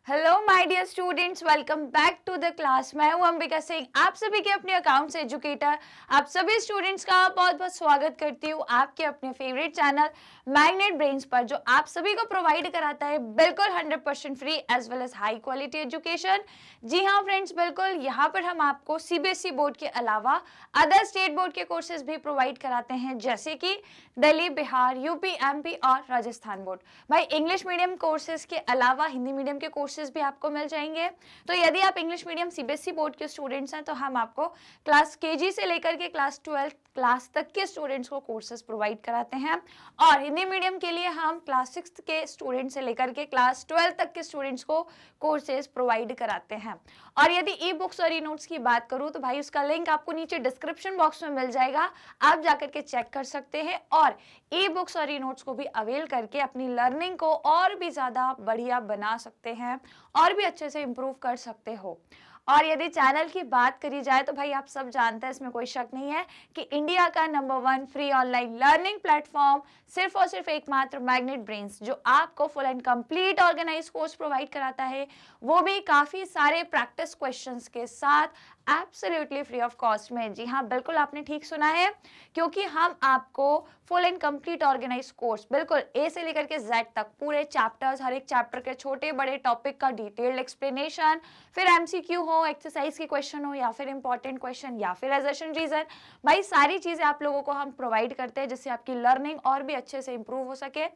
Hello my dear students, welcome back to the class. मैं हूं अंबिका सिंह, आप सभी के अपने अकाउंट्स एजुकेटर। आप सभी स्टूडेंट्स का बहुत बहुत स्वागत करती हूं आपके अपने फेवरेट चैनल मैग्नेट ब्रेन्स पर, जो आप सभी को प्रोवाइड कराता है बिल्कुल 100% free as well as high quality education. जी हाँ फ्रेंड्स, बिल्कुल यहाँ पर हम आपको सीबीएसई बोर्ड के अलावा अदर स्टेट बोर्ड के कोर्सेज भी प्रोवाइड कराते हैं, जैसे कि दिल्ली, बिहार, यूपी, एमपी और राजस्थान बोर्ड। भाई इंग्लिश मीडियम कोर्सेज के अलावा हिंदी मीडियम के कोर्सेज भी आपको मिल जाएंगे। तो यदि आप इंग्लिश मीडियम सीबीएसई बोर्ड के स्टूडेंट्स हैं तो हम आपको क्लास केजी से लेकर के क्लास 12 क्लास तक के स्टूडेंट्स को कोर्सेज प्रोवाइड कराते हैं, और हिंदी मीडियम के लिए हम क्लास 6 के स्टूडेंट से लेकर के क्लास 12 तक के स्टूडेंट्स को कोर्सेज प्रोवाइड कराते हैं। और यदि ई बुक्स और ई नोट्स की बात करूं तो भाई उसका लिंक आपको नीचे डिस्क्रिप्शन बॉक्स में मिल जाएगा, आप जाकर के चेक कर सकते हैं और ई बुक्स और ई नोट्स को भी अवेल करके अपनी लर्निंग को और भी ज़्यादा बढ़िया बना सकते हैं और भी अच्छे से इम्प्रूव कर सकते हो। और यदि चैनल की बात करी जाए तो भाई आप सब जानते हैं, इसमें कोई शक नहीं है कि इंडिया का number 1 free online learning platform सिर्फ और सिर्फ एकमात्र मैग्नेट ब्रेन्स, जो आपको full and complete organise course provide कराता है, वो भी काफ़ी सारे प्रैक्टिस क्वेश्चंस के साथ एब्सोल्युटली फ्री ऑफ कॉस्ट में। जी हाँ, बिल्कुल आपने ठीक सुना है, क्योंकि हम आपको full and complete organise course बिल्कुल ए से लेकर के जेड तक पूरे चैप्टर्स, हर एक चैप्टर के छोटे बड़े टॉपिक का डिटेल्ड एक्सप्लेनेशन, फिर एमसीक्यू हो, एक्सरसाइज के क्वेश्चन हो, या फिर इंपॉर्टेंट क्वेश्चन, या फिर एजर्शन रीजन, भाई सारी चीजें आप लोगों को हम प्रोवाइड करते हैं जिससे आपकी लर्निंग और भी अच्छे से इंप्रूव हो सके।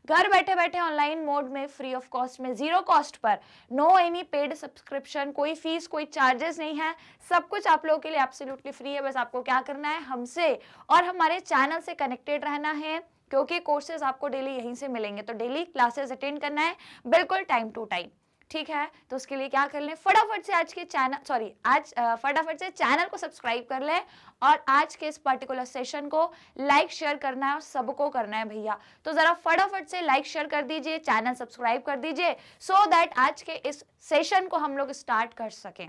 घर बैठे बैठे ऑनलाइन मोड में फ्री ऑफ कॉस्ट में, जीरो कॉस्ट पर, नो एनी पेड सब्सक्रिप्शन, कोई फीस कोई चार्जेस नहीं है, सब कुछ आप लोगों के लिए एब्सोल्युटली फ्री है। बस आपको क्या करना है, हमसे और हमारे चैनल से कनेक्टेड रहना है, क्योंकि कोर्सेज आपको डेली यहीं से मिलेंगे। तो डेली क्लासेस अटेंड करना है बिल्कुल टाइम टू टाइम, ठीक है। तो उसके लिए क्या कर लें, फटाफट से फटाफट से चैनल को सब्सक्राइब कर लें और आज के इस पर्टिकुलर सेशन को लाइक शेयर करना है और सबको करना है भैया। तो जरा फटाफट से लाइक शेयर कर दीजिए, चैनल सब्सक्राइब कर दीजिए, सो दैट आज के इस सेशन को हम लोग स्टार्ट कर सकें।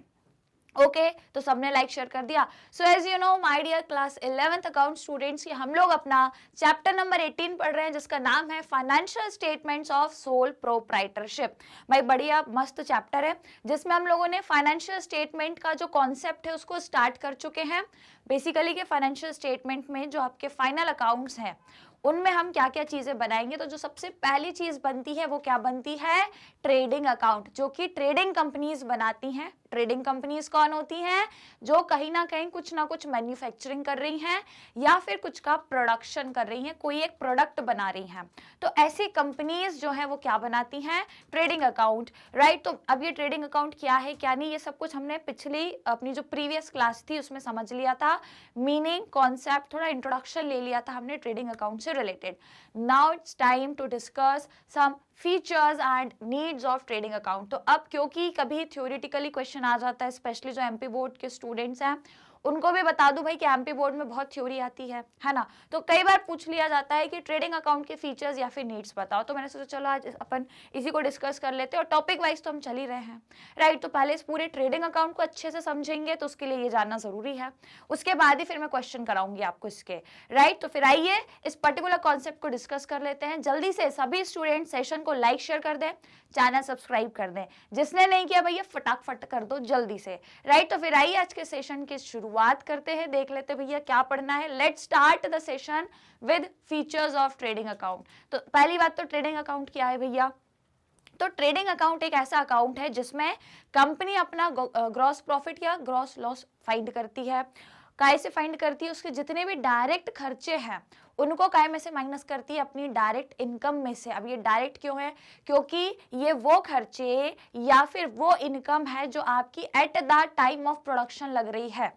ओके तो सबने लाइक शेयर कर दिया। So as you know my dear class 11th account students, हम लोग अपना चैप्टर नंबर 18 पढ़ रहे हैं, जिसका नाम है financial statements of sole proprietorship. भाई बढ़िया मस्त चैप्टर है, जिसमें हम लोगों ने फाइनेंशियल स्टेटमेंट का जो कॉन्सेप्ट है उसको स्टार्ट कर चुके हैं। बेसिकली के फाइनेंशियल स्टेटमेंट में जो आपके फाइनल अकाउंट्स हैं उनमें हम क्या क्या चीजें बनाएंगे। तो जो सबसे पहली चीज बनती है वो क्या बनती है, ट्रेडिंग अकाउंट, जो कि ट्रेडिंग कंपनीज बनाती हैं। ट्रेडिंग कंपनीज कौन होती हैं, जो कहीं ना कहीं कुछ ना कुछ मैन्युफैक्चरिंग कर रही हैं या फिर कुछ का प्रोडक्शन कर रही हैं, कोई एक प्रोडक्ट बना रही हैं। तो ऐसी कंपनीज जो है वो क्या बनाती हैं, ट्रेडिंग अकाउंट, राइट। तो अब ये ट्रेडिंग अकाउंट क्या है क्या नहीं, ये सब कुछ हमने पिछली अपनी जो प्रीवियस क्लास थी उसमें समझ लिया था, मीनिंग कॉन्सेप्ट थोड़ा इंट्रोडक्शन ले लिया था हमने ट्रेडिंग अकाउंट से related. Now it's time to discuss some features and needs of trading account. तो अब क्योंकि कभी थ्योरेटिकली क्वेश्चन आ जाता है, स्पेशली जो एमपी बोर्ड के स्टूडेंट्स हैं उनको भी बता दूं भाई कि एमपी बोर्ड में बहुत थ्योरी आती है ना। तो कई बार पूछ लिया जाता है कि ट्रेडिंग अकाउंट के फीचर्स या फिर नीड्स बताओ। तो मैंने सोचा चलो आज अपन इसी को डिस्कस कर लेते हैं, और टॉपिक वाइज तो हम चल ही रहे हैं, राइट। तो पहले इस पूरे ट्रेडिंग अकाउंट को अच्छे से समझेंगे, तो उसके लिए ये जानना जरूरी है। उसके बाद ही फिर मैं क्वेश्चन कराऊंगी आपको इसके, राइट। तो फिर आइए इस पर्टिकुलर कॉन्सेप्ट को डिस्कस कर लेते हैं। जल्दी से सभी स्टूडेंट सेशन को लाइक शेयर कर दें, चैनल सब्सक्राइब कर दें, जिसने नहीं किया भैया फटाफट कर दो जल्दी से, राइट। तो फिर आइए आज के सेशन की शुरुआत करते हैं, देख लेते भैया क्या पढ़ना है। Let's start the session with features of trading account. तो पहली बात तो ट्रेडिंग अकाउंट क्या है भैया। तो ट्रेडिंग अकाउंट एक ऐसा अकाउंट है जिसमें कंपनी अपना ग्रॉस प्रॉफिट या ग्रॉस लॉस फाइंड करती है। काय से फाइंड करती है, उसके जितने भी डायरेक्ट खर्चे हैं उनको काय में से माइनस करती है, अपनी डायरेक्ट इनकम में से। अब ये डायरेक्ट क्यों है, क्योंकि ये वो खर्चे या फिर वो इनकम है जो आपकी at the time of production लग रही है,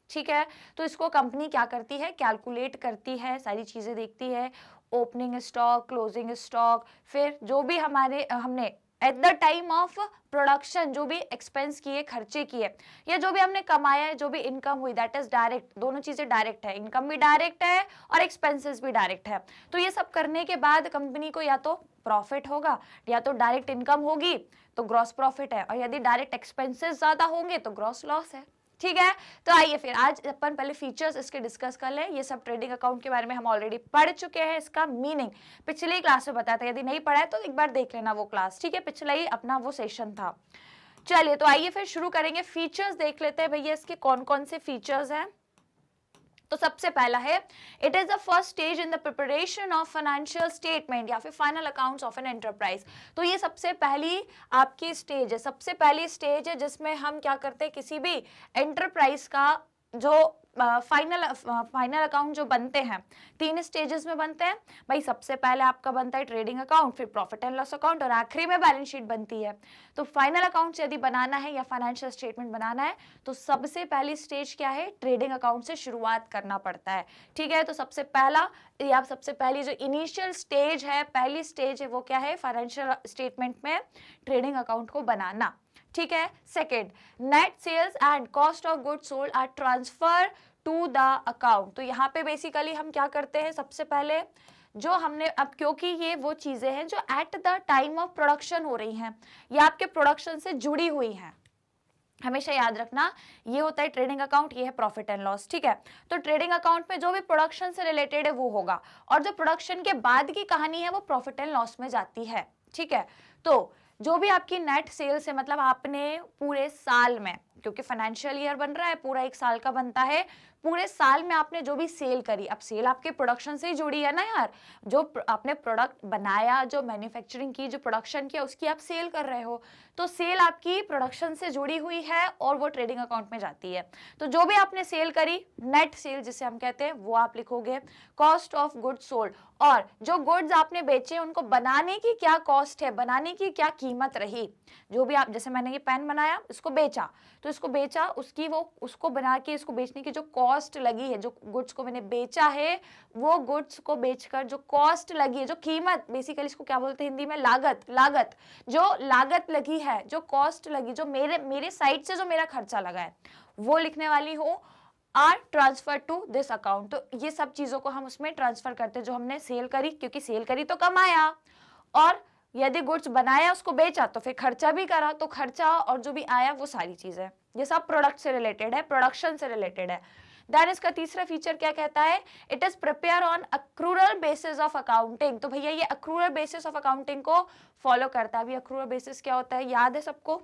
ठीक है। तो इसको कंपनी क्या करती है, कैलकुलेट करती है, सारी चीजें देखती है, ओपनिंग स्टॉक, क्लोजिंग स्टॉक, फिर जो भी हमने at the time of production जो भी एक्सपेंस किए, खर्चे किए, या जो भी हमने कमाया है, जो भी इनकम हुई, दैट इज डायरेक्ट। दोनों चीजें डायरेक्ट है, इनकम भी डायरेक्ट है और एक्सपेंसेस भी डायरेक्ट है। तो ये सब करने के बाद कंपनी को या तो प्रॉफिट होगा, या तो डायरेक्ट इनकम होगी तो ग्रॉस प्रॉफिट है, और यदि डायरेक्ट एक्सपेंसेस ज्यादा होंगे तो ग्रॉस लॉस है, ठीक है। तो आइए फिर आज अपन पहले फीचर्स इसके डिस्कस कर लें। ये सब ट्रेडिंग अकाउंट के बारे में हम ऑलरेडी पढ़ चुके हैं, इसका मीनिंग पिछली क्लास में बताया था, यदि नहीं पढ़ा है तो एक बार देख लेना वो क्लास, ठीक है, पिछला ही अपना वो सेशन था। चलिए तो आइए फिर शुरू करेंगे, फीचर्स देख लेते हैं भैया इसके कौन कौन से फीचर्स हैं। तो सबसे पहला है, it is the first stage in the preparation of financial statement या फिर final accounts of an enterprise. तो ये सबसे पहली आपकी स्टेज है, सबसे पहली स्टेज है जिसमें हम क्या करते हैं, किसी भी एंटरप्राइज का जो फाइनल अकाउंट जो बनते हैं, 3 स्टेजेस में बनते हैं भाई। सबसे पहले आपका बनता है ट्रेडिंग अकाउंट, फिर प्रॉफिट एंड लॉस अकाउंट और आखिरी में बैलेंस शीट बनती है। तो फाइनल अकाउंट यदि बनाना है या फाइनेंशियल स्टेटमेंट बनाना है तो सबसे पहली स्टेज क्या है, ट्रेडिंग अकाउंट से शुरुआत करना पड़ता है, ठीक है। तो सबसे पहला या सबसे पहली जो इनिशियल स्टेज है, पहली स्टेज है, वो क्या है, फाइनेंशियल स्टेटमेंट में ट्रेडिंग अकाउंट को बनाना, ठीक है। Second, net sales and cost of goods sold are transfer to the account. तो यहाँ पे बेसिकली हम क्या करते हैं, सबसे पहले जो हमने अब, क्योंकि ये वो चीजें हैं जो at the time of production हो रही हैं या आपके प्रोडक्शन से जुड़ी हुई हैं, हमेशा याद रखना। ये होता है ट्रेडिंग अकाउंट, ये है प्रॉफिट एंड लॉस, ठीक है। तो ट्रेडिंग अकाउंट में जो भी प्रोडक्शन से रिलेटेड है वो होगा, और जो प्रोडक्शन के बाद की कहानी है वो प्रॉफिट एंड लॉस में जाती है, ठीक है। तो जो भी आपकी नेट सेल्स है, मतलब आपने पूरे साल में, क्योंकि फाइनेंशियल ईयर बन रहा है, पूरा 1 साल का बनता है, पूरे साल में आपने जो भी सेल करी, अब सेल आपके प्रोडक्शन से ही जुड़ी है ना यार, जो आपने प्रोडक्ट बनाया, जो मैन्युफैक्चरिंग की, जो प्रोडक्शन किया, उसकी आप सेल कर रहे हो, तो सेल आपकी प्रोडक्शन से जुड़ी हुई है और वो ट्रेडिंग अकाउंट में जाती है। तो जो भी आपने सेल करी, नेट सेल जिसे हम कहते हैं, वो आप लिखोगे। कॉस्ट ऑफ गुड्स सोल्ड, और जो गुड्स आपने बेचे उनको बनाने की क्या कॉस्ट है, बनाने की क्या कीमत रही, जो भी आप, जैसे मैंने ये पेन बनाया, इसको बेचा, तो इसको बेचा, उसकी वो, उसको बना के इसको बेचने की जो कॉस्ट लगी है, जो गुड्स को मैंने बेचा है, वो गुड्स को बेचकर जो कॉस्ट लगी है, जो कीमत, बेसिकली इसको क्या बोलते हैं हिंदी में, लागत, जो लागत लगी है, जो कॉस्ट लगी, जो मेरे साइड से जो मेरा खर्चा लगा है, वो लिखने वाली हूँ, are transfer to this account. तो ये सब चीजों को हम उसमें ट्रांसफर करते हैं, जो हमने सेल करी, क्योंकि सेल करी तो कमाया, और यदि गुड्स बनाया, उसको बेचा, तो फिर खर्चा भी करा, तो खर्चा और जो भी आया वो सारी चीजें, ये सब प्रोडक्ट से रिलेटेड है, प्रोडक्शन से रिलेटेड है। देन इसका तीसरा फीचर क्या कहता है, it is prepare on accrual basis of accounting. तो भैया ये अक्रूरल बेसिस ऑफ अकाउंटिंग को फॉलो करता है। अभी अक्रूरल बेसिस क्या होता है, याद है सबको,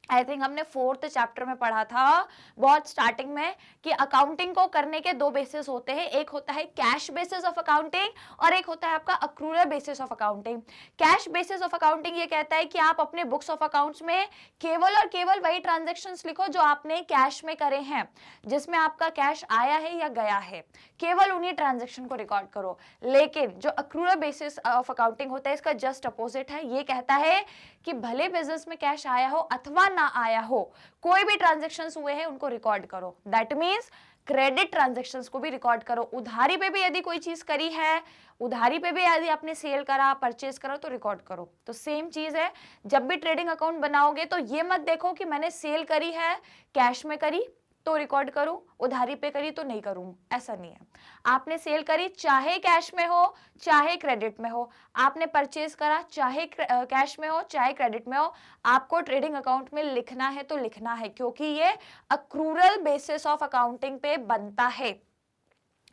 आई थिंक हमने 4th चैप्टर में पढ़ा था बहुत स्टार्टिंग में, कि अकाउंटिंग को करने के 2 बेसिस होते हैं, एक होता है कैश बेसिस ऑफ अकाउंटिंग और एक होता है आपका accrual basis of accounting. Cash basis of accounting ये कहता है कि आप अपने बुक्स ऑफ अकाउंट्स में केवल और केवल वही ट्रांजेक्शन्स लिखो जो आपने कैश में करे हैं, जिसमें आपका कैश आया है या गया है, केवल उन्हीं ट्रांजेक्शन को रिकॉर्ड करो। लेकिन जो अक्रूरल बेसिस ऑफ अकाउंटिंग होता है, इसका जस्ट अपोजिट है, ये कहता है कि भले बिजनेस में कैश आया हो अथवा ना आया हो, कोई भी ट्रांजैक्शंस हुए हैं उनको रिकॉर्ड करो। दैट मींस क्रेडिट ट्रांजैक्शंस को भी रिकॉर्ड करो। उधारी पे भी यदि कोई चीज करी है, उधारी पे भी यदि आपने सेल करा, परचेज करा, तो रिकॉर्ड करो। तो सेम चीज है, जब भी ट्रेडिंग अकाउंट बनाओगे तो ये मत देखो कि मैंने सेल करी है, कैश में करी तो रिकॉर्ड करूं, उधारी पे करी तो नहीं करूं, ऐसा नहीं है। आपने सेल करी, चाहे कैश में हो चाहे क्रेडिट में हो, आपने परचेज करा, चाहे कैश में हो चाहे क्रेडिट में हो, आपको ट्रेडिंग अकाउंट में लिखना है तो लिखना है, क्योंकि ये अक्रूरल बेसिस ऑफ अकाउंटिंग पे बनता है,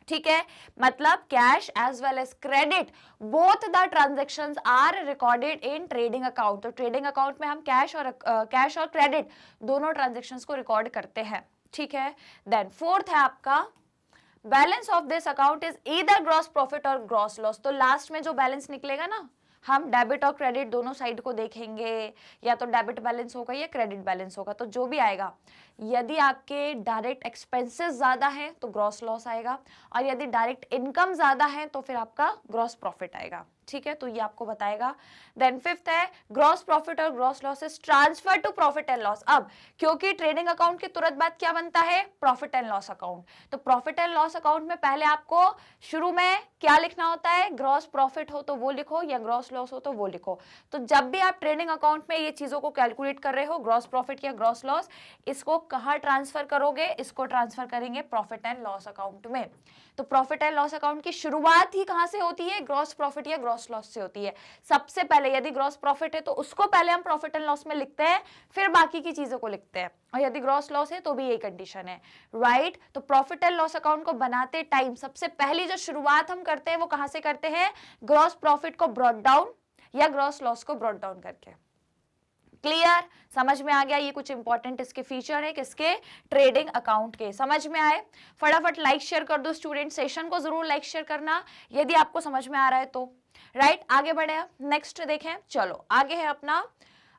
ठीक है। मतलब cash as well as credit, both the transactions are recorded in trading account. तो ट्रेडिंग अकाउंट में हम कैश और क्रेडिट दोनों ट्रांजैक्शंस को रिकॉर्ड करते हैं, ठीक है। देन 4th है आपका, balance of this account is either gross profit और ग्रॉस लॉस। तो लास्ट में जो बैलेंस निकलेगा ना, हम डेबिट और क्रेडिट दोनों साइड को देखेंगे, या तो डेबिट बैलेंस होगा या क्रेडिट बैलेंस होगा, तो जो भी आएगा, यदि आपके डायरेक्ट एक्सपेंसेस ज्यादा हैं तो ग्रॉस लॉस आएगा, और यदि डायरेक्ट इनकम ज्यादा है तो फिर आपका ग्रॉस प्रॉफिट आएगा, ठीक है। तो ये आपको बताएगा। देन 5th है, ग्रॉस प्रॉफिट और gross loss is transfer to profit and loss. अब क्योंकि ट्रेडिंग अकाउंट के तुरंत बाद क्या बनता है, प्रॉफिट एंड लॉस अकाउंट। तो प्रॉफिट एंड लॉस अकाउंट में पहले आपको शुरू में क्या लिखना होता है, ग्रॉस प्रॉफिट हो तो वो लिखो, या ग्रॉस लॉस हो तो वो लिखो। तो जब भी आप ट्रेडिंग अकाउंट में ये चीजों को कैलकुलेट कर रहे हो, ग्रॉस प्रॉफिट या ग्रॉस लॉस, इसको कहाँ ट्रांसफर करोगे, इसको ट्रांसफर करेंगे प्रॉफिट एंड लॉस अकाउंट में। तो प्रॉफिट एंड लॉस अकाउंट की शुरुआत ही कहां से होती है, ग्रॉस प्रॉफिट या ग्रॉस ग्रॉस लॉस से होती है। सबसे पहले यदि ग्रॉस प्रॉफिट है तो उसको पहले हम प्रॉफिट एंड लॉस में लिखते हैं, फिर बाकी की चीजों को लिखते हैं, और यदि ग्रॉस लॉस है तो भी यही कंडीशन है, राइट। तो प्रॉफिट एंड लॉस अकाउंट को बनाते टाइम सबसे पहली जो शुरुआत हम करते हैं वो कहां से करते हैं, ग्रॉस प्रॉफिट को ब्रॉट डाउन या ग्रॉस लॉस को ब्रॉट डाउन करके। क्लियर, समझ में आ गया। ये कुछ इंपॉर्टेंट इसके फीचर है किसके, ट्रेडिंग अकाउंट के। समझ में आए, फटाफट लाइक शेयर कर दो स्टूडेंट, सेशन को जरूर लाइक शेयर करना यदि आपको समझ में आ रहा है तो, राइट। आगे बढ़े, नेक्स्ट देखें, चलो आगे है अपना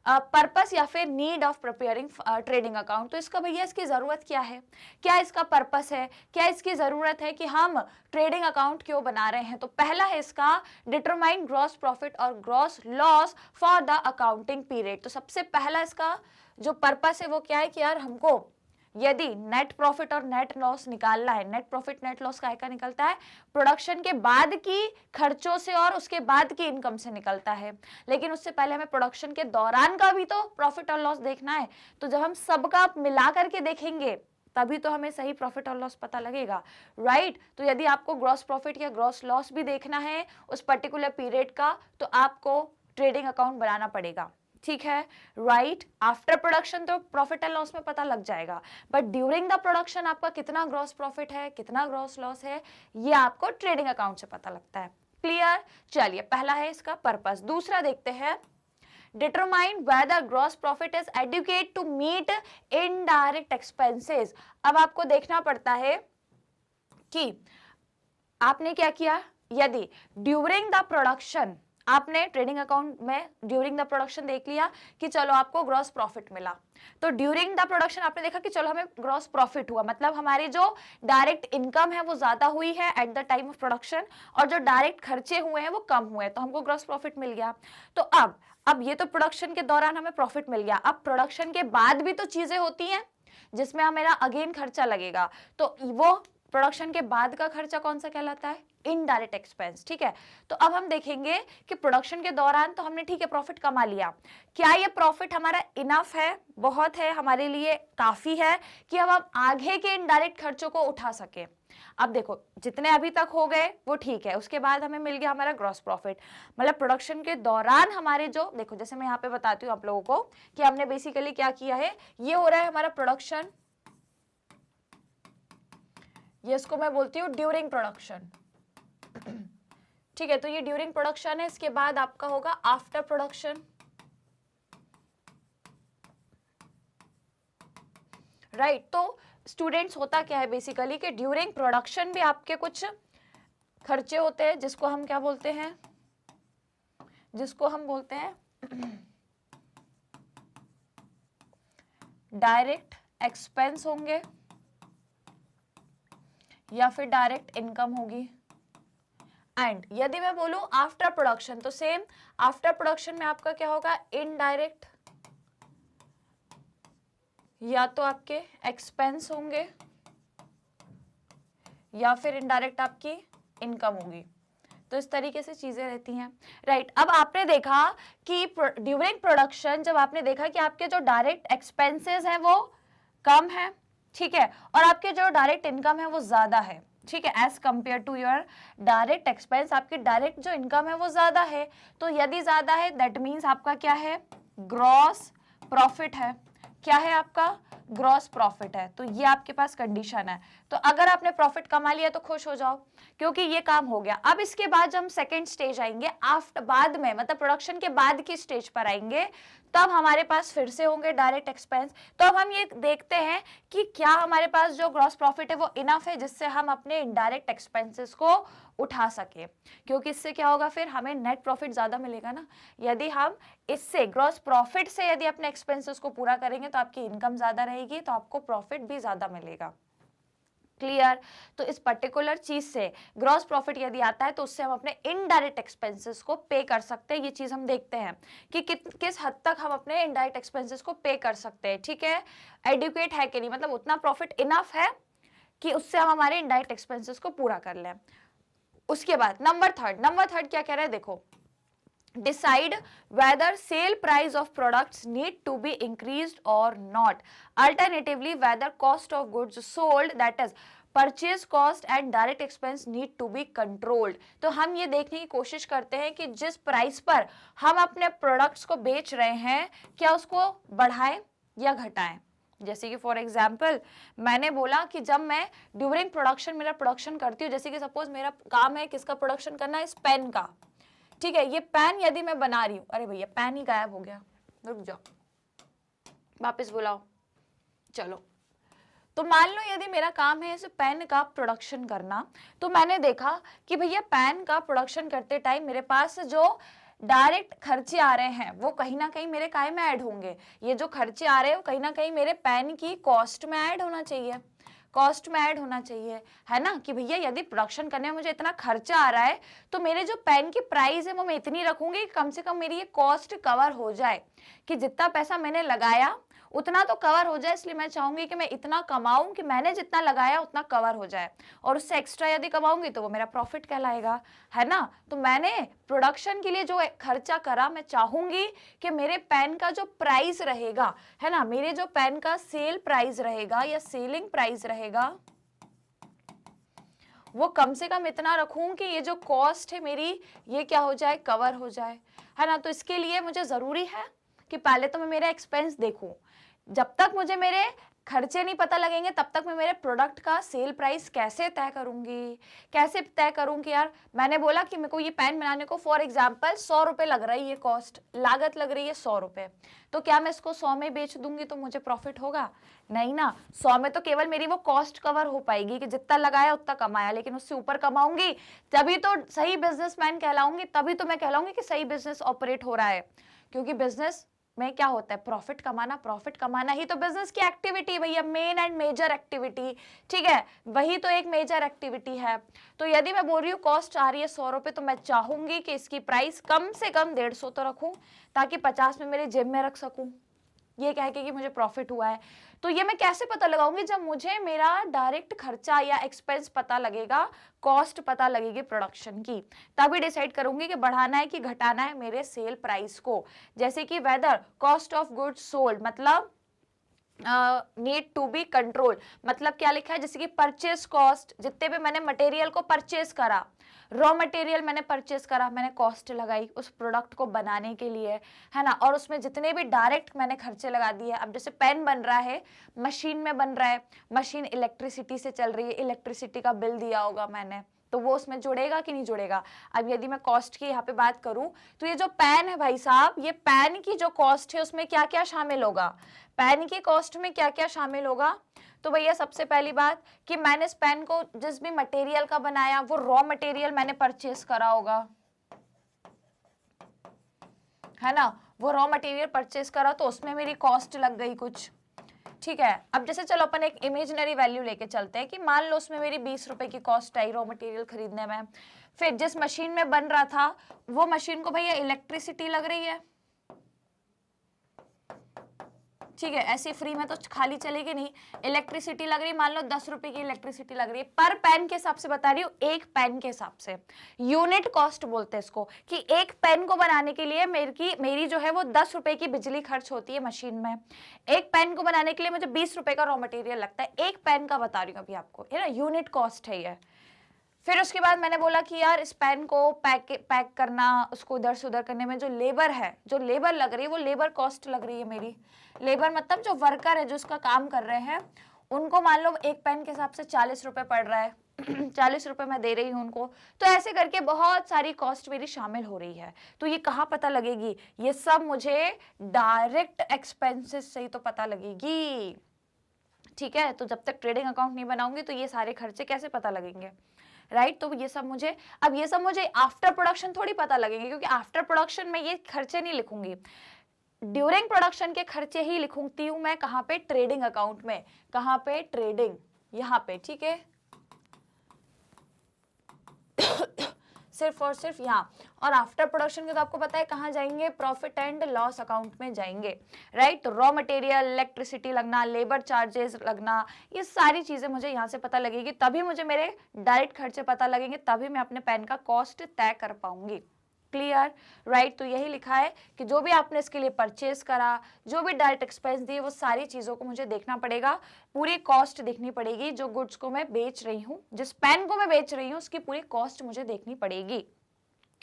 पर्पस या फिर need of preparing trading account. तो इसका भैया इसकी जरूरत क्या है, क्या इसका पर्पस है, क्या इसकी जरूरत है कि हम ट्रेडिंग अकाउंट क्यों बना रहे हैं। तो पहला है इसका डिटरमाइन ग्रॉस प्रॉफिट और gross loss for the accounting period. तो सबसे पहला इसका जो पर्पस है वो क्या है कि यार हमको यदि नेट प्रॉफिट और नेट लॉस निकालना है, नेट प्रॉफिट नेट लॉस का निकलता है प्रोडक्शन के बाद की खर्चों से और उसके बाद की इनकम से निकलता है, लेकिन उससे पहले हमें प्रोडक्शन के दौरान का भी तो प्रॉफिट और लॉस देखना है। तो जब हम सबका मिला करके देखेंगे तभी तो हमें सही प्रॉफिट और लॉस पता लगेगा, राइट। तो यदि आपको ग्रॉस प्रॉफिट या ग्रॉस लॉस भी देखना है उस पर्टिकुलर पीरियड का तो आपको ट्रेडिंग अकाउंट बनाना पड़ेगा, ठीक है, राइट। आफ्टर प्रोडक्शन तो प्रॉफिट एंड लॉस में पता लग जाएगा, बट ड्यूरिंग द प्रोडक्शन आपका कितना ग्रॉस प्रॉफिट है कितना ग्रॉस लॉस है ये आपको ट्रेडिंग अकाउंट से पता लगता है। क्लियर, चलिए पहला है इसका पर्पस। दूसरा देखते हैं, determine whether gross profit is adequate to meet indirect expenses. अब आपको देखना पड़ता है कि आपने क्या किया, यदि ड्यूरिंग द प्रोडक्शन आपने ट्रेडिंग अकाउंट में ड्यूरिंग द प्रोडक्शन देख लिया कि चलो आपको ग्रॉस प्रॉफिट मिला, तो ड्यूरिंग द प्रोडक्शन आपने देखा कि चलो हमें ग्रॉस प्रॉफिट हुआ, मतलब हमारी जो डायरेक्ट इनकम है वो ज्यादा हुई है at the time of production और जो डायरेक्ट खर्चे हुए हैं वो कम हुए हैं, तो हमको ग्रॉस प्रॉफिट मिल गया। तो अब ये तो प्रोडक्शन के दौरान हमें प्रॉफिट मिल गया, अब प्रोडक्शन के बाद भी तो चीजें होती हैं जिसमें हमारा अगेन खर्चा लगेगा, तो वो प्रोडक्शन के बाद का खर्चा कौन सा कहलाता है, इनडायरेक्ट एक्सपेंस, ठीक है। तो अब हम देखेंगे कि प्रोडक्शन के दौरान तो हमने ठीक है प्रॉफिट कमा लिया, क्या ये प्रॉफिट हमारा इनफ है, बहुत है, हमारे लिए काफी है कि हम अब आगे के इनडायरेक्ट खर्चों को उठा सके। अब देखो जितने अभी तक हो गए वो ठीक है, उसके बाद हमें मिल गया हमारा ग्रॉस प्रॉफिट, मतलब प्रोडक्शन के दौरान हमारे जो देखो जैसे मैं यहाँ पे बताती हूँ आप लोगों को कि हमने बेसिकली क्या किया है, ये हो रहा है हमारा प्रोडक्शन, ये इसको मैं बोलती हूँ ड्यूरिंग प्रोडक्शन, ठीक है। तो ये ड्यूरिंग प्रोडक्शन है, इसके बाद आपका होगा आफ्टर प्रोडक्शन, राइट। तो स्टूडेंट्स होता क्या है बेसिकली कि ड्यूरिंग प्रोडक्शन भी आपके कुछ खर्चे होते हैं जिसको हम क्या बोलते हैं, जिसको हम बोलते हैं डायरेक्ट एक्सपेंस होंगे या फिर डायरेक्ट इनकम होगी। एंड यदि मैं बोलूं आफ्टर प्रोडक्शन तो सेम, आफ्टर प्रोडक्शन में आपका क्या होगा, इनडायरेक्ट या तो आपके एक्सपेंस होंगे या फिर इनडायरेक्ट आपकी इनकम होगी। तो इस तरीके से चीजें रहती हैं, राइट। अब आपने देखा कि ड्यूरिंग प्रोडक्शन जब आपने देखा कि आपके जो डायरेक्ट एक्सपेंसेस हैं वो कम है, ठीक है, और आपके जो डायरेक्ट इनकम है वो ज्यादा है, ठीक है, as compare to your direct expense आपकी डायरेक्ट जो इनकम है वो ज्यादा है। तो यदि ज्यादा है दैट मीन्स आपका क्या है, ग्रॉस प्रॉफिट है, क्या है आपका, ग्रॉस प्रॉफिट है। तो ये आपके पास कंडीशन है। तो अगर आपने प्रॉफिट कमा लिया तो खुश हो जाओ क्योंकि ये काम हो गया। अब इसके बाद जब हम सेकेंड स्टेज आएंगे आफ्टर, बाद में मतलब प्रोडक्शन के बाद की स्टेज पर आएंगे, तब हमारे पास फिर से होंगे डायरेक्ट एक्सपेंस। तो अब हम ये देखते हैं कि क्या हमारे पास जो ग्रॉस प्रॉफिट है वो इनफ है जिससे हम अपने इनडायरेक्ट एक्सपेंसेस को उठा सके, क्योंकि इससे क्या होगा, फिर हमें नेट प्रॉफिट ज्यादा मिलेगा ना। यदि हम इससे ग्रॉस प्रॉफिट से यदि अपने एक्सपेंसेस को पूरा करेंगे तो आपकी इनकम ज्यादा रहेगी, तो आपको प्रॉफिट भी ज्यादा मिलेगा। क्लियर। तो इस पर्टिकुलर चीज से ग्रॉस प्रॉफिट यदि आता है तो उससे हम अपने इनडायरेक्ट एक्सपेंसेस को पे कर सकते हैं। ये चीज हम देखते हैं कि किस हद तक हम अपने इनडायरेक्ट एक्सपेंसेस को पे कर सकते हैं, ठीक है, एडुकेट है कि नहीं, मतलब उतना प्रॉफिट इनफ है कि उससे हम हमारे इनडायरेक्ट एक्सपेंसेस को पूरा कर लें। उसके बाद नंबर थर्ड क्या कह रहे हैं, देखो, decide whether sale price of products need to be increased or not, alternatively whether cost of goods sold, that is purchase cost and direct expense need to be controlled. तो हम ये देखने की कोशिश करते हैं कि जिस प्राइस पर हम अपने प्रोडक्ट्स को बेच रहे हैं क्या उसको बढ़ाएं या घटाएं। जैसे कि फॉर एग्जाम्पल मैंने बोला कि जब मैं ड्यूरिंग प्रोडक्शन मेरा प्रोडक्शन करती हूँ, जैसे कि सपोज मेरा काम है किसका प्रोडक्शन करना है, इस पेन का, ठीक है, ये पेन यदि मैं बना रही हूँ, अरे भैया पेन ही गायब हो गया, रुक जाओ वापस बुलाओ, चलो। तो मान लो यदि मेरा काम है इस पेन का प्रोडक्शन करना, तो मैंने देखा कि भैया पेन का प्रोडक्शन करते टाइम मेरे पास जो डायरेक्ट खर्चे आ रहे हैं वो कहीं ना कहीं मेरे काय में ऐड होंगे। ये जो खर्चे आ रहे हैं वो कहीं ना कहीं मेरे पेन की कॉस्ट में ऐड होना चाहिए, कॉस्ट में ऐड होना चाहिए, है ना, कि भैया यदि प्रोडक्शन करने में मुझे इतना खर्चा आ रहा है तो मेरे जो पेन की प्राइस है वो मैं इतनी रखूंगी कि कम से कम मेरी ये कॉस्ट कवर हो जाए, कि जितना पैसा मैंने लगाया उतना तो कवर हो जाए। इसलिए मैं चाहूंगी कि मैं इतना कमाऊं कि मैंने जितना लगाया उतना कवर हो जाए, और उससे एक्स्ट्रा यदि कमाऊंगी तो वो मेरा प्रॉफिट कहलाएगा, है ना। तो मैंने प्रोडक्शन के लिए जो खर्चा करा, मैं चाहूंगी कि मेरे पेन का जो प्राइस रहेगा, है ना, मेरे जो पेन का सेल प्राइस रहेगा या सेलिंग प्राइस रहेगा, वो कम से कम इतना रखूं कि ये जो कॉस्ट है मेरी ये क्या हो जाए, कवर हो जाए, है ना। तो इसके लिए मुझे जरूरी है कि पहले तो मैं मेरा एक्सपेंस देखूं। जब तक मुझे मेरे खर्चे नहीं पता लगेंगे तब तक मैं मेरे प्रोडक्ट का सेल प्राइस कैसे तय करूंगी, कैसे तय करूं कि यार मैंने बोला कि मेरे को ये पेन बनाने को फॉर एग्जांपल 100 रुपए लग रहा है, ये कॉस्ट लागत लग रही है 100 रुपए, तो क्या मैं इसको 100 में बेच दूंगी तो मुझे प्रॉफिट होगा? नहीं ना। 100 में तो केवल मेरी वो कॉस्ट कवर हो पाएगी कि जितना लगाया उतना कमाया, लेकिन उससे ऊपर कमाऊंगी तभी तो सही बिजनेसमैन कहलाऊंगी, तभी तो मैं कहलाऊंगी कि सही बिजनेस ऑपरेट हो रहा है। क्योंकि बिजनेस में क्या होता है, प्रॉफिट कमाना, प्रॉफिट कमाना ही तो बिजनेस की एक्टिविटी है भैया, मेन एंड मेजर एक्टिविटी, ठीक है, वही तो एक मेजर एक्टिविटी है। तो यदि मैं बोल रही हूँ कॉस्ट आ रही है 100 रुपए, तो मैं चाहूंगी कि इसकी प्राइस कम से कम 150 तो रखूं, ताकि 50 में मेरे जेब में रख सकूं, ये कह के कि मुझे प्रॉफिट हुआ है। तो ये मैं कैसे पता लगाऊंगी, जब मुझे मेरा डायरेक्ट खर्चा या एक्सपेंस पता लगेगा, कॉस्ट पता लगेगी प्रोडक्शन की, तभी डिसाइड करूंगी कि बढ़ाना है कि घटाना है मेरे सेल प्राइस को। जैसे कि whether cost of goods sold मतलब नीड टू बी कंट्रोल, मतलब क्या लिखा है, जैसे कि परचेस कॉस्ट, जितने भी मैंने मटेरियल को परचेस करा, रॉ मटेरियल मैंने परचेस करा, मैंने कॉस्ट लगाई उस प्रोडक्ट को बनाने के लिए, है ना, और उसमें जितने भी डायरेक्ट मैंने खर्चे लगा दिए। अब जैसे पेन बन रहा है, मशीन में बन रहा है, मशीन इलेक्ट्रिसिटी से चल रही है, इलेक्ट्रिसिटी का बिल दिया होगा मैंने, तो वो उसमें जुड़ेगा कि नहीं जुड़ेगा। अब यदि मैं कॉस्ट की यहाँ पे बात करूं, तो ये जो पेन है भाई साहब, ये पेन की जो कॉस्ट है उसमें क्या क्या शामिल होगा, पेन की कॉस्ट में क्या क्या शामिल होगा। तो भैया सबसे पहली बात कि मैंने इस पेन को जिस भी मटेरियल का बनाया वो रॉ मटेरियल मैंने परचेस करा होगा, है ना, वो रॉ मटेरियल परचेस करा तो उसमें मेरी कॉस्ट लग गई कुछ, ठीक है। अब जैसे चलो अपन एक इमेजिनरी वैल्यू लेके चलते हैं कि मान लो उसमें मेरी 20 रुपए की कॉस्ट आई रॉ मटेरियल खरीदने में, फिर जिस मशीन में बन रहा था वो मशीन को भैया इलेक्ट्रिसिटी लग रही है, ठीक है, ऐसी फ्री में तो खाली चलेगी नहीं, इलेक्ट्रिसिटी लग रही है, मान लो 10 रुपए की इलेक्ट्रिसिटी लग रही है, पर पेन के हिसाब से बता रही हूँ, एक पेन के हिसाब से, यूनिट कॉस्ट बोलते हैं इसको, कि एक पेन को बनाने के लिए मेरी जो है वो 10 रुपए की बिजली खर्च होती है मशीन में, एक पेन को बनाने के लिए मुझे 20 रुपए का रॉ मटेरियल लगता है, एक पेन का बता रही हूँ अभी आपको, है ना, यूनिट कॉस्ट है ये। फिर उसके बाद मैंने बोला कि यार इस पेन को पैक करना, उसको इधर से उधर करने में जो लेबर है, जो लेबर लग रही है वो लेबर कॉस्ट लग रही है मेरी, लेबर मतलब जो वर्कर है जो उसका काम कर रहे हैं, उनको मान लो एक पेन के हिसाब से 40 रुपए पड़ रहा है 40 रुपए मैं दे रही हूँ उनको, तो ऐसे करके बहुत सारी कॉस्ट मेरी शामिल हो रही है। तो ये कहाँ पता लगेगी, ये सब मुझे डायरेक्ट एक्सपेंसेस से ही तो पता लगेगी, ठीक है। तो जब तक ट्रेडिंग अकाउंट नहीं बनाऊंगी तो ये सारे खर्चे कैसे पता लगेंगे, राइट। तो ये सब मुझे आफ्टर प्रोडक्शन थोड़ी पता लगेंगे, क्योंकि आफ्टर प्रोडक्शन में ये खर्चे नहीं लिखूंगी, ड्यूरिंग प्रोडक्शन के खर्चे ही लिखूंगी हूं मैं, कहाँ पे, ट्रेडिंग अकाउंट में, कहाँ पे, ट्रेडिंग, यहाँ पे, ठीक है सिर्फ और सिर्फ यहाँ। और आफ्टर प्रोडक्शन के तो आपको पता है कहाँ जाएंगे, प्रॉफिट एंड लॉस अकाउंट में जाएंगे, राइट। तो रॉ मटेरियल, इलेक्ट्रिसिटी लगना, लेबर चार्जेस लगना, ये सारी चीजें मुझे यहाँ से पता लगेगी, तभी मुझे मेरे डायरेक्ट खर्चे पता लगेंगे, तभी मैं अपने पेन का कॉस्ट तय कर पाऊंगी, क्लियर, राइट। तो यही लिखा है कि जो भी आपने इसके लिए परचेज करा, जो भी डायरेक्ट एक्सपेंस दिए, वो सारी चीज़ों को मुझे देखना पड़ेगा, पूरी कॉस्ट देखनी पड़ेगी। जो गुड्स को मैं बेच रही हूँ, जिस पेन को मैं बेच रही हूँ, उसकी पूरी कॉस्ट मुझे देखनी पड़ेगी।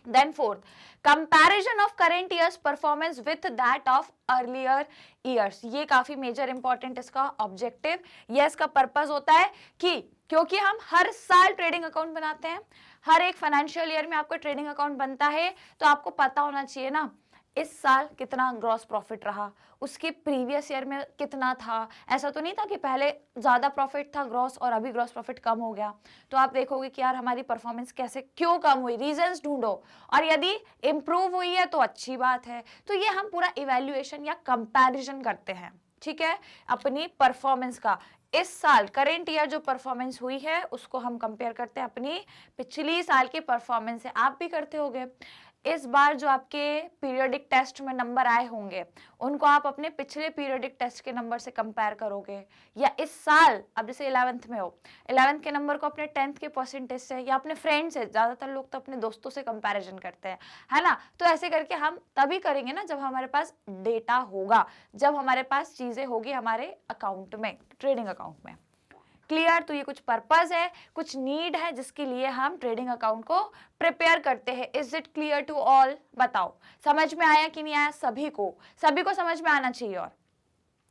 Then fourth, comparison of current year's performance with that of earlier years. ये काफी मेजर इंपॉर्टेंट इसका ऑब्जेक्टिव, ये इसका पर्पस होता है कि क्योंकि हम हर साल ट्रेडिंग अकाउंट बनाते हैं, हर एक फाइनेंशियल ईयर में आपका ट्रेडिंग अकाउंट बनता है, तो आपको पता होना चाहिए ना इस साल कितना ग्रॉस प्रॉफिट रहा, उसके प्रीवियस ईयर में कितना था। ऐसा तो नहीं था कि पहले ज़्यादा प्रॉफिट था ग्रॉस और अभी ग्रॉस प्रॉफिट कम हो गया। तो आप देखोगे कि यार हमारी परफॉर्मेंस कैसे, क्यों कम हुई, रीजंस ढूंढो, और यदि इम्प्रूव हुई है तो अच्छी बात है। तो ये हम पूरा इवेल्युएशन या कंपैरिजन करते हैं, ठीक है, अपनी परफॉर्मेंस का। इस साल करेंट ईयर जो परफॉर्मेंस हुई है उसको हम कंपेयर करते हैं अपनी पिछली साल की परफॉर्मेंस से। आप भी करते होगे। इस बार जो आपके पीरियोडिक टेस्ट में नंबर आए होंगे उनको आप अपने पिछले पीरियोडिक टेस्ट के नंबर से कंपेयर करोगे, या इस साल अब जैसे 11th में हो, 11th के नंबर को अपने 10th के परसेंटेज से या अपने फ्रेंड से, ज्यादातर लोग तो अपने दोस्तों से कंपैरिजन करते हैं, है ना। तो ऐसे करके हम तभी करेंगे ना जब हमारे पास डेटा होगा, जब हमारे पास चीजें होगी हमारे अकाउंट में, ट्रेडिंग अकाउंट में। क्लियर। तो ये कुछ पर्पस है, कुछ नीड है जिसके लिए हम ट्रेडिंग अकाउंट को प्रिपेयर करते हैं। Is it clear to all? बताओ समझ में आया कि नहीं आया? सभी को समझ में आना चाहिए। और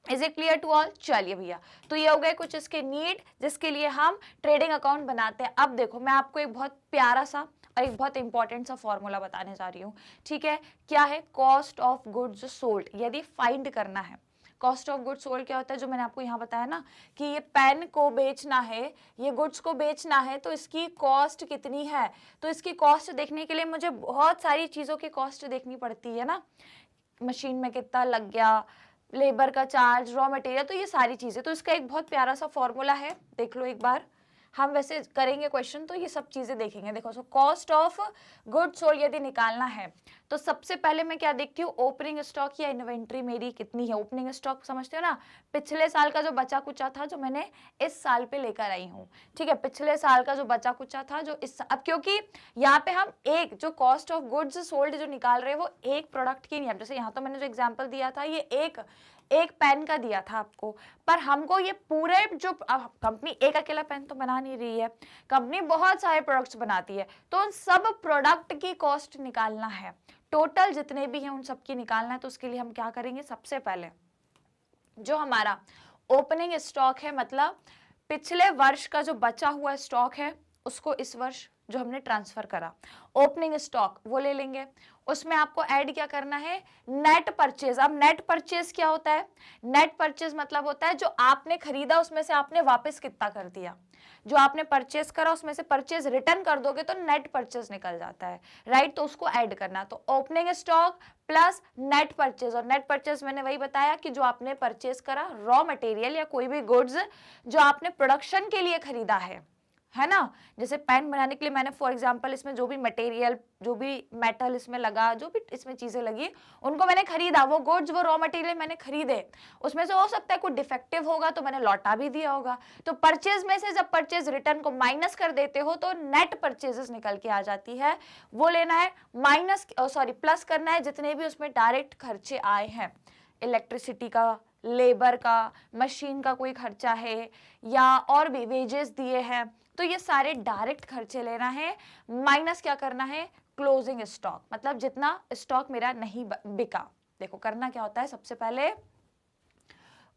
is it clear to all? चलिए भैया, तो ये हो गए कुछ इसके नीड जिसके लिए हम ट्रेडिंग अकाउंट बनाते हैं। अब देखो मैं आपको एक बहुत प्यारा सा और एक बहुत इंपॉर्टेंट सा फॉर्मूला बताने जा रही हूँ, ठीक है। क्या है? Cost of goods sold. यदि फाइंड करना है कॉस्ट ऑफ गुड्स सोल्ड, क्या होता है, जो मैंने आपको यहाँ बताया ना कि ये पेन को बेचना है, ये गुड्स को बेचना है, तो इसकी कॉस्ट कितनी है। तो इसकी कॉस्ट देखने के लिए मुझे बहुत सारी चीज़ों की कॉस्ट देखनी पड़ती है ना, मशीन में कितना लग गया, लेबर का चार्ज, रॉ मटेरियल, तो ये सारी चीज़ें। तो इसका एक बहुत प्यारा सा फॉर्मूला है, देख लो एक बार। हम वैसे करेंगे क्वेश्चन तो ये सब चीजें देखेंगे। देखो, so cost of goods sold यदि निकालना है तो सबसे पहले मैं क्या देखती हूँ, ओपनिंग स्टॉक या इन्वेंट्री मेरी कितनी है। ओपनिंग स्टॉक समझते हो ना, पिछले साल का जो बचा कुचा था जो मैंने इस साल पे लेकर आई हूँ, ठीक है। पिछले साल का जो बचा कुचा था जो इस अब क्योंकि यहाँ पे हम एक जो कॉस्ट ऑफ गुड्स सोल्ड जो निकाल रहे हैं वो एक प्रोडक्ट की नहीं है। जैसे यहाँ तो मैंने जो एग्जाम्पल दिया था ये एक पेन का दिया था आपको, पर हमको ये पूरे जो कंपनी एक अकेला पेन तो बना नहीं रही है, कंपनी बहुत सारे प्रोडक्ट्स बनाती है, तो उन सब प्रोडक्ट की कॉस्ट निकालना है, टोटल जितने भी हैं उन सब की निकालना है। तो उसके लिए हम क्या करेंगे, सबसे पहले जो हमारा ओपनिंग स्टॉक है, मतलब पिछले वर्ष का जो बचा हुआ स्टॉक है उसको इस वर्ष जो हमने ट्रांसफर करा, ओपनिंग स्टॉक वो ले लेंगे। उसमें आपको ऐड क्या करना है, नेट परचेज। अब नेट परचेज क्या होता है, नेट परचेज मतलब होता है जो आपने खरीदा उसमें से आपने वापस कितना कर दिया, जो आपने परचेज करा उसमें से परचेज रिटर्न कर दोगे तो नेट परचेज निकल जाता है, राइट। तो उसको ऐड करना, तो opening stock plus net purchase. और नेट परचेज मैंने वही बताया कि जो आपने परचेज करा रॉ मटेरियल या कोई भी गुड्स जो आपने प्रोडक्शन के लिए खरीदा है ना। जैसे पेन बनाने के लिए मैंने फॉर एग्जांपल इसमें जो भी मटेरियल, जो भी मेटल इसमें लगा, जो भी इसमें चीजें लगी उनको मैंने खरीदा, वो गुड्स वो रॉ मटेरियल मैंने खरीदे, उसमें से हो सकता है कुछ डिफेक्टिव होगा तो मैंने लौटा भी दिया होगा। तो परचेज में से जब परचेज रिटर्न को माइनस कर देते हो तो नेट परचेजेस निकल के आ जाती है, वो लेना है। माइनस प्लस करना है जितने भी उसमें डायरेक्ट खर्चे आए हैं, इलेक्ट्रिसिटी का, लेबर का, मशीन का कोई खर्चा है या और भी वेजेस दिए हैं, तो ये सारे डायरेक्ट खर्चे लेना है। माइनस क्या करना है, क्लोजिंग स्टॉक, मतलब जितना स्टॉक मेरा नहीं बिका। देखो करना क्या होता है, सबसे पहले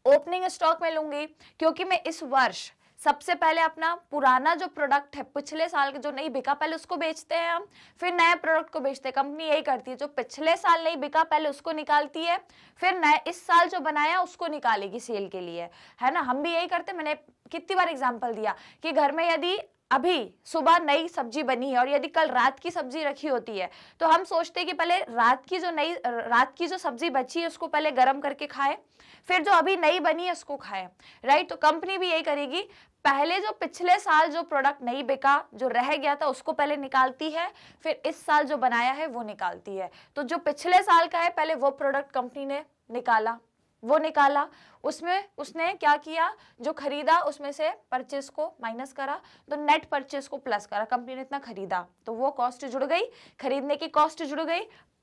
ओपनिंग स्टॉक में लूंगी क्योंकि मैं इस वर्ष सबसे पहले अपना पुराना जो प्रोडक्ट है पिछले साल का जो नहीं बिका पहले उसको बेचते हैं हम, फिर नए प्रोडक्ट को बेचते हैं। कंपनी यही करती है, जो पिछले साल नहीं बिका पहले उसको निकालती है, फिर नए इस साल जो बनाया उसको निकालेगी सेल के लिए, है ना। हम भी यही करते हैं। मैंने कितनी बार एग्जाम्पल दिया कि घर में यदि अभी सुबह नई सब्जी बनी है और यदि कल रात की सब्जी रखी होती है तो हम सोचते हैं कि पहले रात की जो सब्जी बची है उसको पहले गर्म करके खाए, फिर जो अभी नई बनी है उसको खाए, राइट। तो कंपनी भी यही करेगी, पहले जो पिछले साल जो प्रोडक्ट नहीं बिका जो रह गया था उसको पहले निकालती है, फिर इस साल जो बनाया है वो निकालती है। तो जो पिछले साल का है पहले वो प्रोडक्ट कंपनी ने निकाला, वो निकाला, उसमें उसने क्या किया, जो खरीदा उसमें से परचेस को माइनस करा, तो नेट परचेस को प्लस करा, कंपनी ने इतना खरीदा तो वो कॉस्ट जुड़ गई, खरीदने की कॉस्ट जुड़ गई,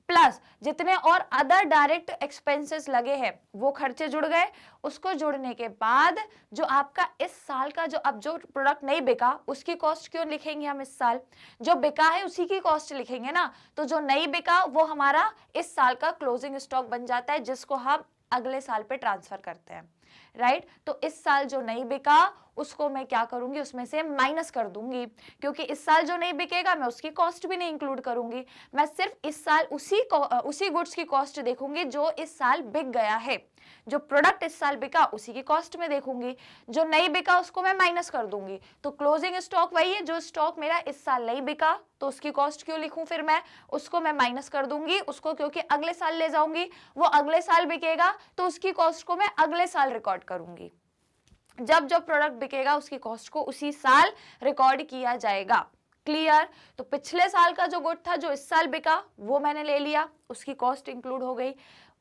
प्लस जितने और अदर डायरेक्ट एक्सपेंसेस लगे हैं वो खर्चे जुड़ गए। उसको जुड़ने के बाद जो आपका इस साल का अब जो प्रोडक्ट नहीं बिका उसकी कॉस्ट क्यों लिखेंगे हम इस साल, जो बिका है उसी की कॉस्ट लिखेंगे ना, तो जो नहीं बिका वो हमारा इस साल का क्लोजिंग स्टॉक बन जाता है जिसको हम अगले साल पे ट्रांसफर करते हैं, राइट। तो इस साल जो नहीं बिका उसको मैं क्या करूंगी, उसमें से माइनस कर दूंगी, क्योंकि इस साल जो नहीं बिकेगा मैं उसकी कॉस्ट भी नहीं इंक्लूड करूंगी, मैं सिर्फ इस साल उसी गुड्स की कॉस्ट देखूंगी जो इस साल बिक गया है, जो प्रोडक्ट इस साल बिका उसी की कॉस्ट में देखूंगी, जो नहीं बिका उसको मैं माइनस कर दूंगी। तो क्लोजिंग स्टॉक वही है, जो स्टॉक मेरा इस साल नहीं बिका तो उसकी कॉस्ट क्यों लिखूं, फिर मैं उसको मैं माइनस कर दूंगी, उसको क्योंकि अगले साल ले जाऊंगी, वो अगले साल बिकेगा तो उसकी कॉस्ट को मैं अगले साल रिकॉर्ड करूंगी। जब जब प्रोडक्ट बिकेगा उसकी कॉस्ट को उसी साल रिकॉर्ड किया जाएगा। क्लियर। तो पिछले साल का जो गुड था जो इस साल बिका वो मैंने ले लिया, उसकी कॉस्ट इंक्लूड हो गई।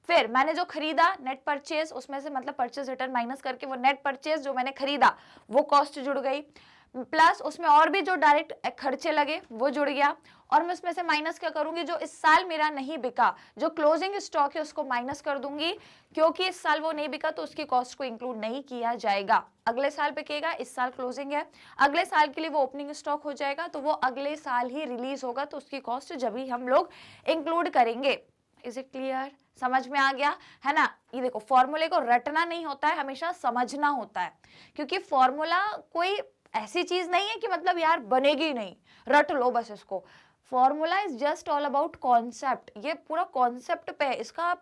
फिर मैंने जो खरीदा नेट परचेज, उसमें से मतलब परचेज रिटर्न माइनस करके वो नेट परचेज जो मैंने खरीदा वो कॉस्ट जुड़ गई, प्लस उसमें और भी जो डायरेक्ट खर्चे लगे वो जुड़ गया, और मैं उसमें से माइनस क्या करूंगी, जो इस साल मेरा नहीं बिका, जो क्लोजिंग स्टॉक है उसको माइनस कर दूंगी, क्योंकि इस साल वो नहीं बिका तो उसकी कॉस्ट को इंक्लूड नहीं किया जाएगा, अगले साल बिकेगा, इस साल क्लोजिंग है, अगले साल के लिए वो ओपनिंग स्टॉक हो जाएगा तो वो अगले साल ही रिलीज होगा, तो उसकी कॉस्ट जब ही हम लोग इंक्लूड करेंगे। इज इट क्लियर, समझ में आ गया है ना। ये देखो फॉर्मूले को रटना नहीं होता है, हमेशा समझना होता है, क्योंकि फॉर्मूला कोई ऐसी चीज नहीं है कि मतलब यार बनेगी नहीं, रट लो बस इसको। Formula is just all about concept, ये पूरा कॉन्सेप्ट पे है, इसका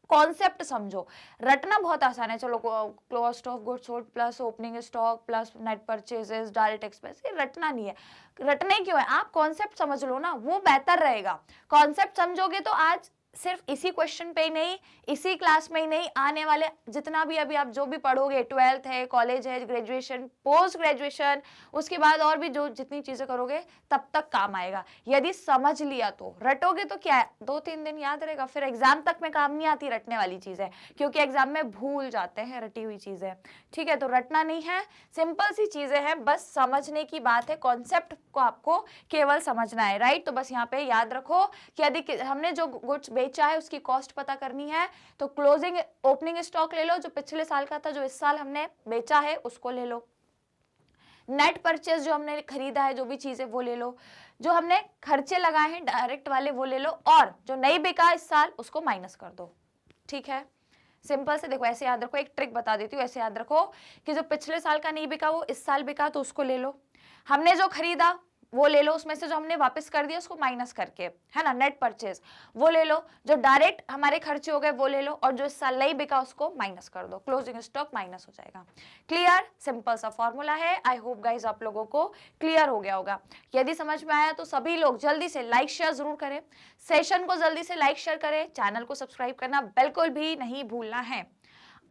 कॉन्सेप्ट समझो। रटना बहुत आसान है, चलो cost of goods sold plus opening stock plus net purchases direct expense, ये रटना नहीं है। रटने क्यों है, आप कॉन्सेप्ट समझ लो ना, वो बेहतर रहेगा। कॉन्सेप्ट समझोगे तो आज सिर्फ इसी क्वेश्चन पे ही नहीं, इसी क्लास में ही नहीं, आने वाले जितना भी अभी आप जो भी पढ़ोगे, 12th है, कॉलेज है, ग्रेजुएशन, पोस्ट ग्रेजुएशन, उसके बाद और भी जो जितनी चीजें करोगे तब तक काम आएगा, यदि समझ लिया तो। रटोगे तो क्या है, 2-3 दिन याद रहेगा, फिर एग्जाम तक में काम नहीं आती रटने वाली चीजें, क्योंकि एग्जाम में भूल जाते हैं रटी हुई चीजें। ठीक है, तो रटना नहीं है, सिंपल सी चीजें हैं, बस समझने की बात है, कॉन्सेप्ट को आपको केवल समझना है, राइट। तो बस यहाँ पे याद रखो कि यदि हमने जो गुड्स बेचा है उसकी कॉस्ट पता करनी है तो क्लोजिंग ओपनिंग स्टॉक ले लो जो पिछले साल का था, जो इस साल हमने बेचा है उसको ले लो, नेट परचेज जो हमने खरीदा है जो भी चीज है वो ले लो, जो हमने खर्चे लगाए हैं डायरेक्ट वाले वो ले लो, और जो नहीं बिका इस साल उसको माइनस कर दो। ठीक है, सिंपल से देखो ऐसे याद रखो, एक ट्रिक बता देती हूँ, ऐसे याद रखो कि जो पिछले साल का नहीं बिका वो इस साल बिका तो उसको ले लो, हमने जो खरीदा वो ले लो, उसमें से जो हमने वापस कर दिया उसको माइनस करके, है ना, नेट परचेज वो ले लो, जो डायरेक्ट हमारे खर्चे हो गए वो ले लो, और जो इस साल नहीं बिका उसको माइनस कर दो, क्लोजिंग स्टॉक माइनस हो जाएगा। क्लियर, सिंपल सा फॉर्मूला है। आई होप गाइज आप लोगों को क्लियर हो गया होगा। यदि समझ में आया तो सभी लोग जल्दी से लाइक शेयर जरूर करें, सेशन को जल्दी से लाइक शेयर करें, चैनल को सब्सक्राइब करना बिल्कुल भी नहीं भूलना है।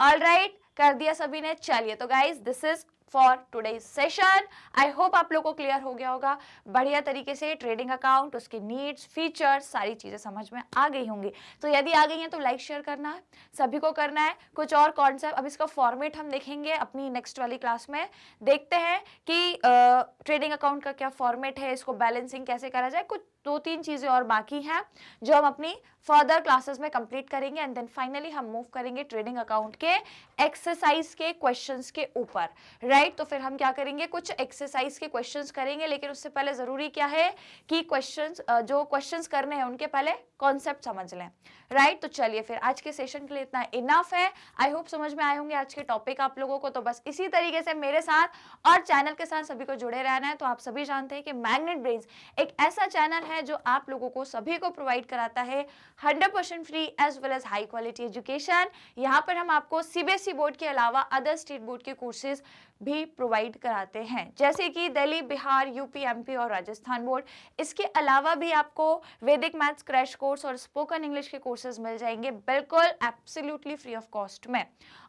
ऑलराइट, कर दिया सभी ने। चलिए तो guys this is for today's session. I hope आप लोगों को क्लियर हो गया होगा, बढ़िया तरीके से ट्रेडिंग अकाउंट, उसके नीड्स, फीचर्स, सारी चीजें समझ में आ गई होंगी। तो यदि आ गई हैं तो लाइक शेयर करना है, सभी को करना है। कुछ और कॉन्सेप्ट, अब इसका फॉर्मेट हम देखेंगे अपनी नेक्स्ट वाली क्लास में, देखते हैं कि ट्रेडिंग अकाउंट का क्या फॉर्मेट है, इसको बैलेंसिंग कैसे करा जाए, कुछ 2-3 चीजें और बाकी हैं जो हम अपनी फर्दर क्लासेस में कंप्लीट करेंगे, एंड देन फाइनली हम मूव करेंगे ट्रेडिंग अकाउंट के एक्सरसाइज के क्वेश्चंस के ऊपर, राइट। तो फिर हम क्या करेंगे, कुछ एक्सरसाइज के क्वेश्चंस करेंगे, लेकिन उससे पहले जरूरी क्या है कि जो क्वेश्चंस करने हैं उनके पहले कॉन्सेप्ट समझ लें, राइट। तो चलिए फिर आज के सेशन के लिए इतना इनफ है। आई होप समझ में आए होंगे आज के टॉपिक आप लोगों को। तो बस इसी तरीके से मेरे साथ और चैनल के साथ सभी को जुड़े रहना है। तो आप सभी जानते हैं कि मैग्नेट ब्रेन्स एक ऐसा चैनल है जो आप लोगों को सभी को प्रोवाइड कराता है 100% free as well as high quality education. यहाँ पर हम आपको सीबीएसई बोर्ड के अलावा अदर स्टेट बोर्ड के कोर्सेज भी प्रोवाइड कराते हैं, जैसे कि दिल्ली, बिहार, यूपी, एमपी और राजस्थान बोर्ड। इसके अलावा भी आपको वैदिक मैथ्स क्रैश कोर्स और स्पोकन इंग्लिश के कोर्सेज मिल जाएंगे बिल्कुल एब्सोल्युटली फ्री ऑफ कॉस्ट में।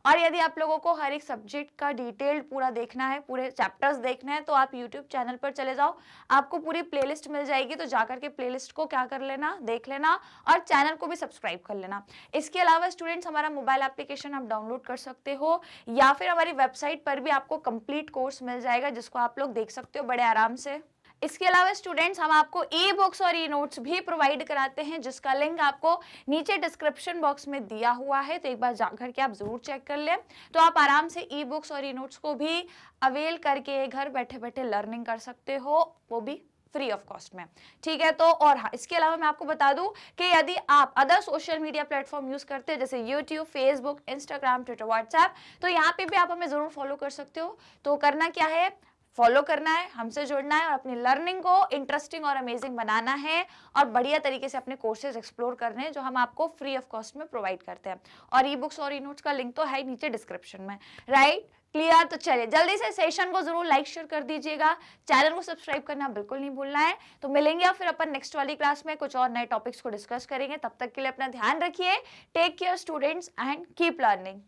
और यदि आप लोगों को हर एक सब्जेक्ट का डिटेल्ड पूरा देखना है, पूरे चैप्टर्स देखना है, तो आप यूट्यूब चैनल पर चले जाओ, आपको पूरी प्लेलिस्ट मिल जाएगी, तो जाकर जाकर के प्लेलिस्ट को क्या कर लेना, देख लेना और चैनल को भी सब्सक्राइब कर लेना। इसके अलावा स्टूडेंट्स हमारा मोबाइल एप्लीकेशन आप डाउनलोड कर सकते हो या फिर हमारी वेबसाइट पर भी आपको कंप्लीट कोर्स मिल जाएगा जिसको आप लोग देख सकते हो बड़े आराम से। इसके अलावा स्टूडेंट्स हम आपको ई बुक्स और ई नोट्स भी प्रोवाइड कराते हैं जिसका लिंक आपको नीचे डिस्क्रिप्शन बॉक्स में दिया हुआ है, तो एक बार जाकर के आप जरूर चेक कर लें। तो आप आराम से ई बुक्स और ई नोट्स को भी अवेल करके घर बैठे बैठे लर्निंग कर सकते हो, वो भी फ्री ऑफ कॉस्ट में। ठीक है, तो और हाँ, इसके अलावा मैं आपको बता दूं कि यदि आप other social media platform use करते हैं जैसे YouTube, Facebook, Instagram, Twitter, WhatsApp, तो यहाँ पे भी आप हमें जरूर फॉलो कर सकते हो। तो करना क्या है, फॉलो करना है, हमसे जुड़ना है और अपनी लर्निंग को इंटरेस्टिंग और अमेजिंग बनाना है और बढ़िया तरीके से अपने कोर्सेज एक्सप्लोर करने हैं जो हम आपको फ्री ऑफ कॉस्ट में प्रोवाइड करते हैं। और ई बुक्स और ई नोट्स का लिंक तो है नीचे डिस्क्रिप्शन में, राइट? क्लियर? तो चलिए जल्दी से सेशन को जरूर लाइक शेयर कर दीजिएगा, चैनल को सब्सक्राइब करना बिल्कुल नहीं भूलना है। तो मिलेंगे और फिर अपन नेक्स्ट वाली क्लास में कुछ और नए टॉपिक्स को डिस्कस करेंगे। तब तक के लिए अपना ध्यान रखिए। Take care students and keep learning.